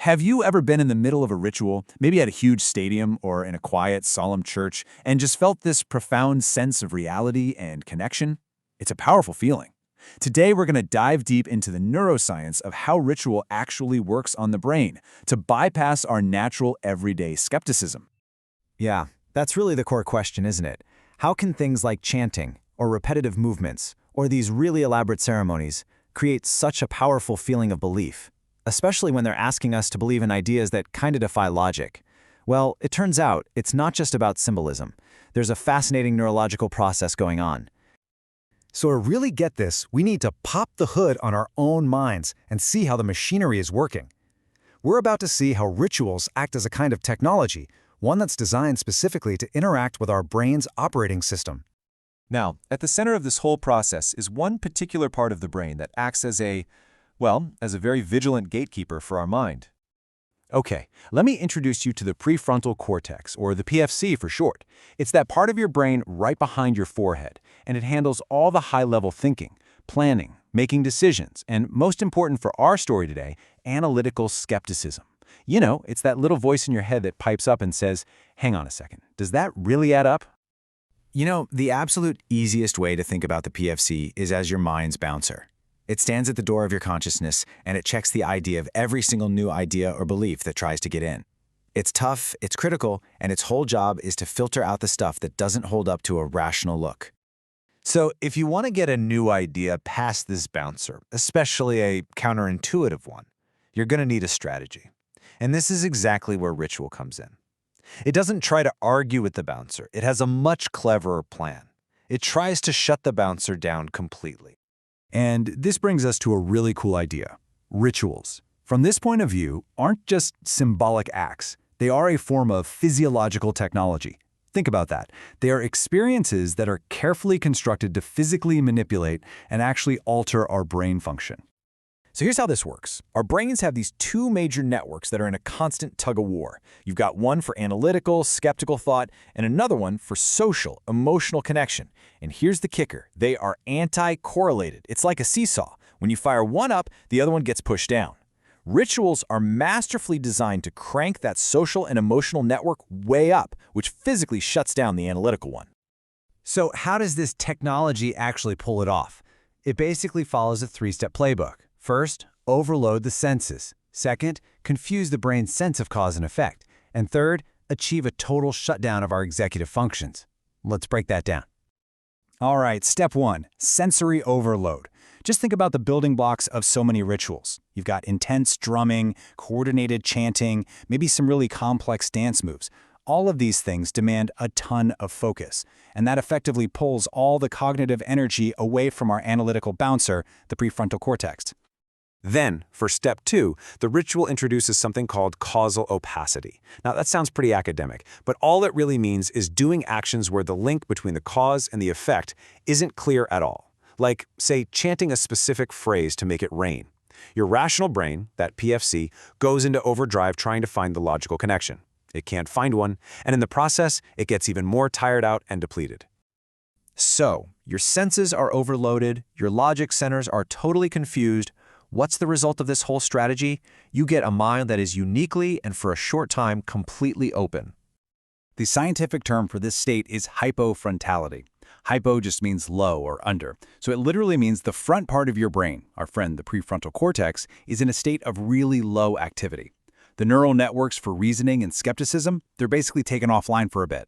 Have you ever been in the middle of a ritual, maybe at a huge stadium or in a quiet, solemn church, and just felt this profound sense of reality and connection? It's a powerful feeling. Today, we're going to dive deep into the neuroscience of how ritual actually works on the brain to bypass our natural everyday skepticism. Yeah, that's really the core question, isn't it? How can things like chanting, or repetitive movements, or these really elaborate ceremonies create such a powerful feeling of belief, especially when they're asking us to believe in ideas that kind of defy logic? Well, it turns out it's not just about symbolism. There's a fascinating neurological process going on. So to really get this, we need to pop the hood on our own minds and see how the machinery is working. We're about to see how rituals act as a kind of technology, one that's designed specifically to interact with our brain's operating system. Now, at the center of this whole process is one particular part of the brain that acts as a very vigilant gatekeeper for our mind. Okay, let me introduce you to the prefrontal cortex, or the PFC for short. It's that part of your brain right behind your forehead, and it handles all the high-level thinking, planning, making decisions, and most important for our story today, analytical skepticism. You know, it's that little voice in your head that pipes up and says, hang on a second, does that really add up? You know, the absolute easiest way to think about the PFC is as your mind's bouncer. It stands at the door of your consciousness, and it checks the ID of every single new idea or belief that tries to get in. It's tough, it's critical, and its whole job is to filter out the stuff that doesn't hold up to a rational look. So if you want to get a new idea past this bouncer, especially a counterintuitive one, you're going to need a strategy. And this is exactly where ritual comes in. It doesn't try to argue with the bouncer. It has a much cleverer plan. It tries to shut the bouncer down completely. And this brings us to a really cool idea. Rituals, from this point of view, aren't just symbolic acts. They are a form of physiological technology. Think about that. They are experiences that are carefully constructed to physically manipulate and actually alter our brain function. So here's how this works. Our brains have these two major networks that are in a constant tug-of-war. You've got one for analytical, skeptical thought, and another one for social, emotional connection. And here's the kicker. They are anti-correlated. It's like a seesaw. When you fire one up, the other one gets pushed down. Rituals are masterfully designed to crank that social and emotional network way up, which physically shuts down the analytical one. So how does this technology actually pull it off? It basically follows a three-step playbook. First, overload the senses. Second, confuse the brain's sense of cause and effect. And third, achieve a total shutdown of our executive functions. Let's break that down. All right, step one, sensory overload. Just think about the building blocks of so many rituals. You've got intense drumming, coordinated chanting, maybe some really complex dance moves. All of these things demand a ton of focus, and that effectively pulls all the cognitive energy away from our analytical bouncer, the prefrontal cortex. Then, for step 2, the ritual introduces something called causal opacity. Now, that sounds pretty academic, but all it really means is doing actions where the link between the cause and the effect isn't clear at all. Like, say, chanting a specific phrase to make it rain. Your rational brain, that PFC, goes into overdrive trying to find the logical connection. It can't find one, and in the process, it gets even more tired out and depleted. So, your senses are overloaded, your logic centers are totally confused. What's the result of this whole strategy? You get a mind that is uniquely and for a short time completely open. The scientific term for this state is hypo-frontality. Hypo just means low or under, so it literally means the front part of your brain, our friend the prefrontal cortex, is in a state of really low activity. The neural networks for reasoning and skepticism, they're basically taken offline for a bit.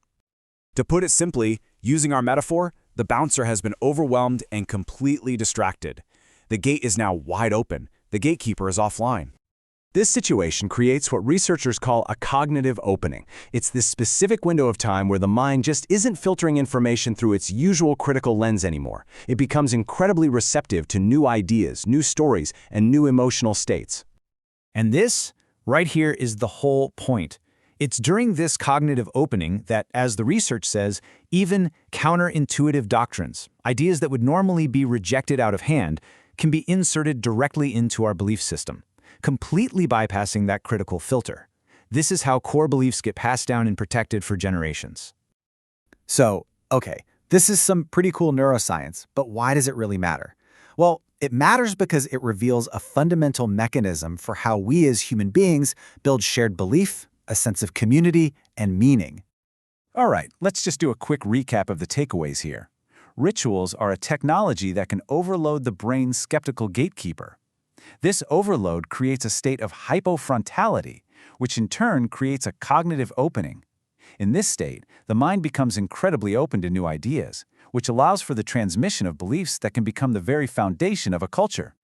To put it simply, using our metaphor, the bouncer has been overwhelmed and completely distracted. The gate is now wide open. The gatekeeper is offline. This situation creates what researchers call a cognitive opening. It's this specific window of time where the mind just isn't filtering information through its usual critical lens anymore. It becomes incredibly receptive to new ideas, new stories, and new emotional states. And this, right here, is the whole point. It's during this cognitive opening that, as the research says, even counterintuitive doctrines, ideas that would normally be rejected out of hand, can be inserted directly into our belief system, completely bypassing that critical filter. This is how core beliefs get passed down and protected for generations. So, okay, this is some pretty cool neuroscience, but why does it really matter? Well, It matters because it reveals a fundamental mechanism for how we as human beings build shared belief, a sense of community, and meaning. All right, let's just do a quick recap of the takeaways here. Rituals are a technology that can overload the brain's skeptical gatekeeper. This overload creates a state of hypo-frontality, which in turn creates a cognitive opening. In this state, the mind becomes incredibly open to new ideas, which allows for the transmission of beliefs that can become the very foundation of a culture.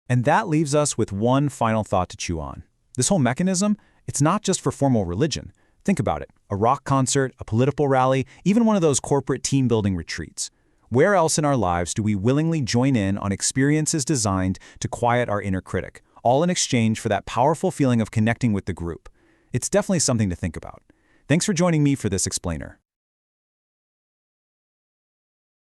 And that leaves us with one final thought to chew on. This whole mechanism, it's not just for formal religion. Think about it, a rock concert, a political rally, even one of those corporate team-building retreats. Where else in our lives do we willingly join in on experiences designed to quiet our inner critic, all in exchange for that powerful feeling of connecting with the group? It's definitely something to think about. Thanks for joining me for this explainer.